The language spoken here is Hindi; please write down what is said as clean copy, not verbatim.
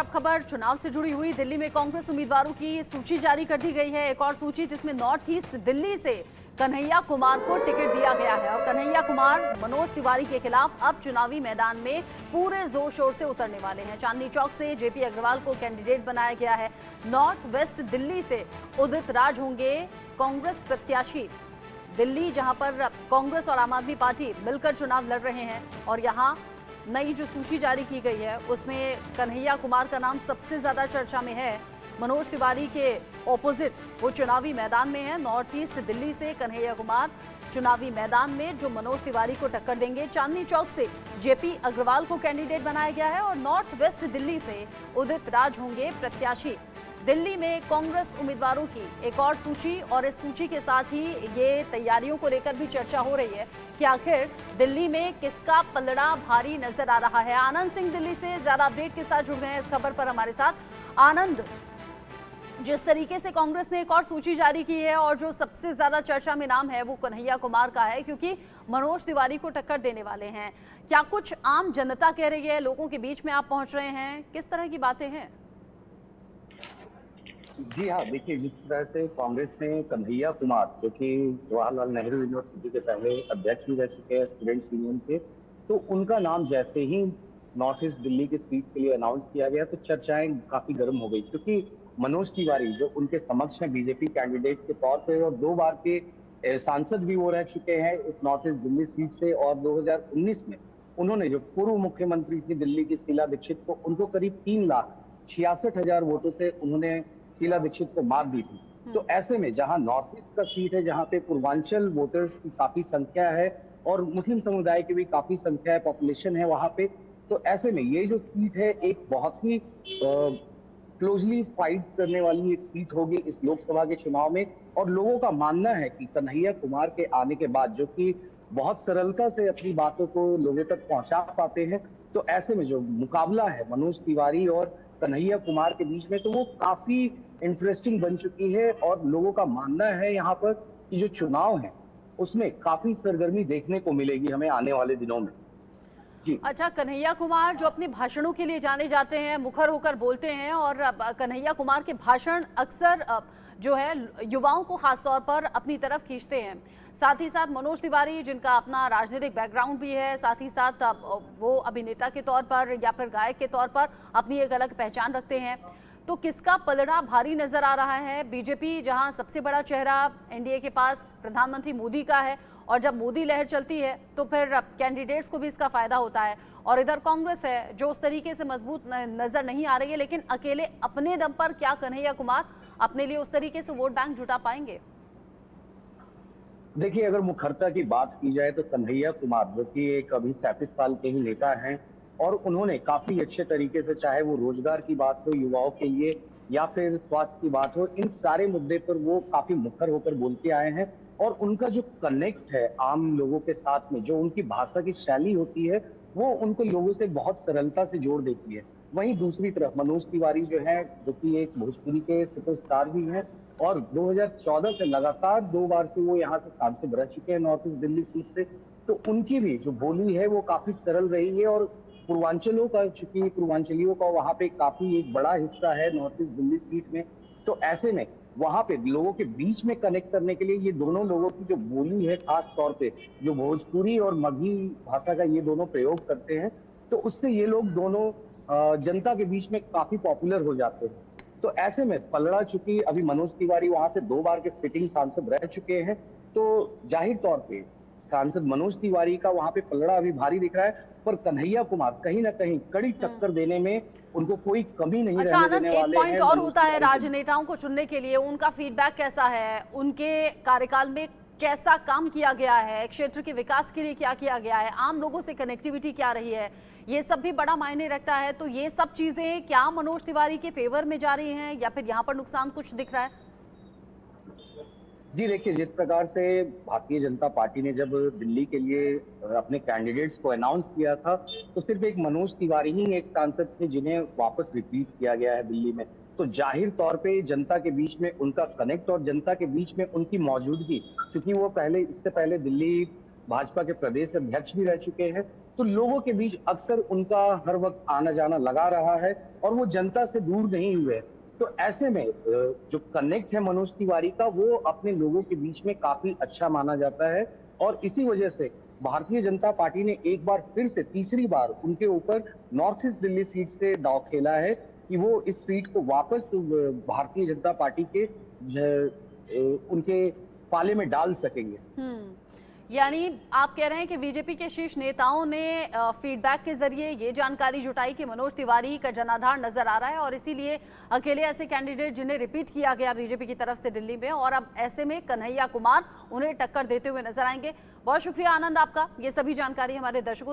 अब खबर चुनाव से जुड़ी हुई। दिल्ली में कांग्रेस उम्मीदवारों की सूची जारी कर दी गई है। एक और सूची जिसमें नॉर्थ ईस्ट दिल्ली से कन्हैया कुमार को टिकट दिया गया है और कन्हैया कुमार मनोज तिवारी के खिलाफ अब चुनावी मैदान में पूरे जोर शोर से उतरने वाले हैं। चांदनी चौक से जेपी अग्रवाल को कैंडिडेट बनाया गया है। नॉर्थ वेस्ट दिल्ली से उदित राज होंगे कांग्रेस प्रत्याशी। दिल्ली जहां पर कांग्रेस और आम आदमी पार्टी मिलकर चुनाव लड़ रहे हैं और यहाँ नई जो सूची जारी की गई है उसमें कन्हैया कुमार का नाम सबसे ज्यादा चर्चा में है। मनोज तिवारी के ऑपोजिट वो चुनावी मैदान में है। नॉर्थ ईस्ट दिल्ली से कन्हैया कुमार चुनावी मैदान में जो मनोज तिवारी को टक्कर देंगे। चांदनी चौक से जेपी अग्रवाल को कैंडिडेट बनाया गया है और नॉर्थ वेस्ट दिल्ली से उदित राज होंगे प्रत्याशी। दिल्ली में कांग्रेस उम्मीदवारों की एक और सूची और इस सूची के साथ ही ये तैयारियों को लेकर भी चर्चा हो रही है कि आखिर दिल्ली में किसका पलड़ा भारी नजर आ रहा है। आनंद सिंह दिल्ली से ज्यादा अपडेट के साथ जुड़ गए हैं इस खबर पर हमारे साथ। आनंद, जिस तरीके से कांग्रेस ने एक और सूची जारी की है और जो सबसे ज्यादा चर्चा में नाम है वो कन्हैया कुमार का है क्योंकि मनोज तिवारी को टक्कर देने वाले हैं, क्या कुछ आम जनता कह रही है? लोगों के बीच में आप पहुंच रहे हैं, किस तरह की बातें हैं? जी हाँ, देखिए जिस तरह से कांग्रेस ने कन्हैया कुमार जो कि जवाहरलाल नेहरू यूनिवर्सिटी के पहले अध्यक्ष भी रह चुके हैं स्टूडेंट्स यूनियन के, तो उनका नाम जैसे ही नॉर्थ ईस्ट दिल्ली की सीट के लिए अनाउंस किया गया तो चर्चाएं काफी गर्म हो गई क्योंकि मनोज तिवारी जो उनके समक्ष हैं बीजेपी कैंडिडेट के तौर पे और 2 बार के सांसद भी वो रह चुके हैं इस नॉर्थ ईस्ट दिल्ली सीट से। और 2019 में उन्होंने जो पूर्व मुख्यमंत्री थी दिल्ली की शीला दीक्षित को, उनको करीब 3,66,000 वोटों से उन्होंने शीला दीक्षित को मार दी थी। तो ऐसे में जहां नॉर्थ ईस्ट का सीट है, जहां पे पूर्वांचल वोटर्स की काफी संख्या है और मुस्लिम समुदाय की भी काफी संख्या है, पॉपुलेशन है वहां पे, तो ऐसे में ये जो सीट है एक बहुत ही क्लोजली फाइट करने वाली एक सीट होगी इस लोकसभा के चुनाव में। और लोगों का मानना है कि कन्हैया कुमार के आने के बाद, जो कि बहुत सरलता से अपनी बातों को लोगों तक पहुंचा पाते हैं, तो ऐसे में जो मुकाबला है मनोज तिवारी और कन्हैया कुमार के बीच में, तो वो काफी इंटरेस्टिंग बन चुकी है। और लोगों का मानना है यहाँ पर कि जो चुनाव है उसमें काफी सरगर्मी देखने को मिलेगी हमें आने वाले दिनों में। जी अच्छा, कन्हैया कुमार जो अपने भाषणों के लिए जाने जाते हैं, मुखर होकर बोलते हैं और कन्हैया कुमार के भाषण अक्सर जो है युवाओं को खासतौर पर अपनी तरफ खींचते हैं। साथ ही साथ मनोज तिवारी जिनका अपना राजनीतिक बैकग्राउंड भी है, साथ ही साथ वो अभिनेता के तौर पर या फिर गायक के तौर पर अपनी एक अलग पहचान रखते हैं। तो किसका पलड़ा भारी नजर आ रहा है? बीजेपी जहां सबसे बड़ा चेहरा एनडीए के पास प्रधानमंत्री मोदी का है और जब मोदी लहर चलती है तो फिर कैंडिडेट्स को भी इसका फायदा होता है, और इधर कांग्रेस है जो उस तरीके से मजबूत नजर नहीं आ रही है, लेकिन अकेले अपने दम पर क्या कन्हैया कुमार अपने लिए उस तरीके से वोट बैंक जुटा पाएंगे? देखिए, अगर मुखरता की बात की जाए तो कन्हैया कुमार जो कि एक अभी 37 साल के ही नेता हैं और उन्होंने काफी अच्छे तरीके से, चाहे वो रोजगार की बात हो युवाओं के लिए या फिर स्वास्थ्य की बात हो, इन सारे मुद्दे पर वो काफी मुखर होकर बोलते आए हैं। और उनका जो कनेक्ट है आम लोगों के साथ में, जो उनकी भाषा की शैली होती है, वो उनको लोगों से बहुत सरलता से जोड़ देती है। वहीं दूसरी तरफ मनोज तिवारी जो है, जो कि एक भोजपुरी के सुपरस्टार भी हैं और 2014 से लगातार 2 बार से वो यहाँ से सांसद रह चुके हैं नॉर्थ ईस्ट दिल्ली सीट से, तो उनकी भी जो बोली है वो काफी सरल रही है। और पूर्वांचलों का, चूंकि पूर्वांचलियों का वहां पे काफी एक बड़ा हिस्सा है नॉर्थ ईस्ट दिल्ली सीट में, तो ऐसे में वहां पे लोगों के बीच में कनेक्ट करने के लिए ये दोनों लोगों की जो बोली है, खास तौर पे जो भोजपुरी और मगही भाषा का ये दोनों प्रयोग करते हैं, तो उससे ये लोग दोनों जनता के बीच में काफी पॉपुलर हो जाते हैं। तो ऐसे में पलड़ा, चूंकि अभी मनोज तिवारी वहां से 2 बार के सिटिंग सांसद रह चुके हैं, तो जाहिर तौर पे सांसद मनोज तिवारी का वहां पे पलड़ा अभी भारी दिख रहा है। पर कन्हैया कुमार कहीं ना कहीं कड़ी टक्कर देने में उनको कोई कमी नहीं अच्छा रहने आनंद, देने वाले एक हैं। पॉइंट और होता है राजनेताओं को चुनने के लिए, उनका फीडबैक कैसा है, उनके कार्यकाल में कैसा काम किया गया है, क्षेत्र के विकास के लिए क्या किया गया है, आम लोगों से कनेक्टिविटी क्या रही है, ये सब भी बड़ा मायने रखता है। तो ये सब चीजें क्या मनोज तिवारी के फेवर में जा रही हैं या फिर यहाँ पर नुकसान कुछ दिख रहा है? जी देखिए, जिस प्रकार से भारतीय जनता पार्टी ने जब दिल्ली के लिए अपने कैंडिडेट्स को अनाउंस किया था, तो सिर्फ एक मनोज तिवारी ही एक सांसद थे जिन्हें वापस रिपीट किया गया है दिल्ली में। तो जाहिर तौर पे जनता के बीच में उनका कनेक्ट और जनता के बीच में उनकी मौजूदगी, क्योंकि वो पहले, इससे पहले दिल्ली भाजपा के प्रदेश अध्यक्ष भी रह चुके हैं, तो लोगों के बीच अक्सर उनका हर वक्त आना जाना लगा रहा है और वो जनता से दूर नहीं हुए। तो ऐसे में जो कनेक्ट है मनोज तिवारी का, वो अपने लोगों के बीच में काफी अच्छा माना जाता है और इसी वजह से भारतीय जनता पार्टी ने एक बार फिर से तीसरी बार उनके ऊपर नॉर्थ ईस्ट दिल्ली सीट से दांव खेला है कि वो इस सीट को वापस भारतीय जनता पार्टी के उनके पाले में डाल सकेंगे। यानी आप कह रहे हैं कि बीजेपी के शीर्ष नेताओं ने फीडबैक के जरिए ये जानकारी जुटाई कि मनोज तिवारी का जनाधार नजर आ रहा है और इसीलिए अकेले ऐसे कैंडिडेट जिन्हें रिपीट किया गया बीजेपी की तरफ से दिल्ली में, और अब ऐसे में कन्हैया कुमार उन्हें टक्कर देते हुए नजर आएंगे। बहुत शुक्रिया आनंद आपका, ये सभी जानकारी हमारे दर्शकों तक